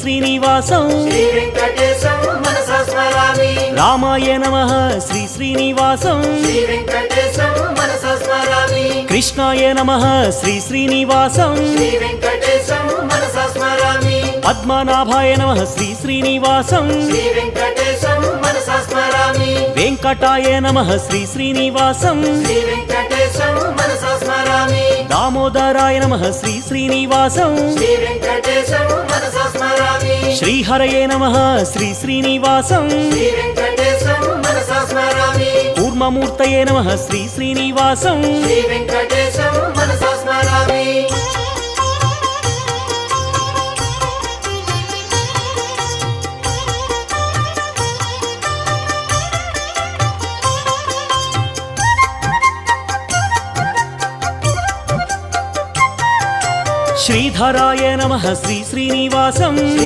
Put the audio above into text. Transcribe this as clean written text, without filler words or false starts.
శ్రీనివాసం శ్రీ వెంకటేశం మనసా స్మరామి రామాయ నమః శ్రీ శ్రీనివాసం శ్రీ వెంకటేశం మనసా స్మరామి కృష్ణాయ నమః శ్రీ శ్రీనివాసం శ్రీ వెంకటేశం మనసా స్మరామి పద్మనాభాయ నమః శ్రీ శ్రీనివాసం శ్రీ వెంకటేశం మనసా స్మరామి వెంకటాయ నమః శ్రీ శ్రీనివాసం శ్రీ వెంకటేశం మనసా స్మరామి దామోదరాయ నమః శ్రీ శ్రీనివాసం శ్రీ వెంకటేశం మనసా స్మరామి శ్రీహరయే నమః శ్రీ శ్రీనివాసం శ్రీ వెంకటేశం మనసా స్మరామి కూర్మమూర్తయే నమః శ్రీ శ్రీనివాసం శ్రీ వెంకటేశం మనసా స్మరామి శ్రీధరాయ నమః శ్రీ శ్రీనివాసం శ్రీ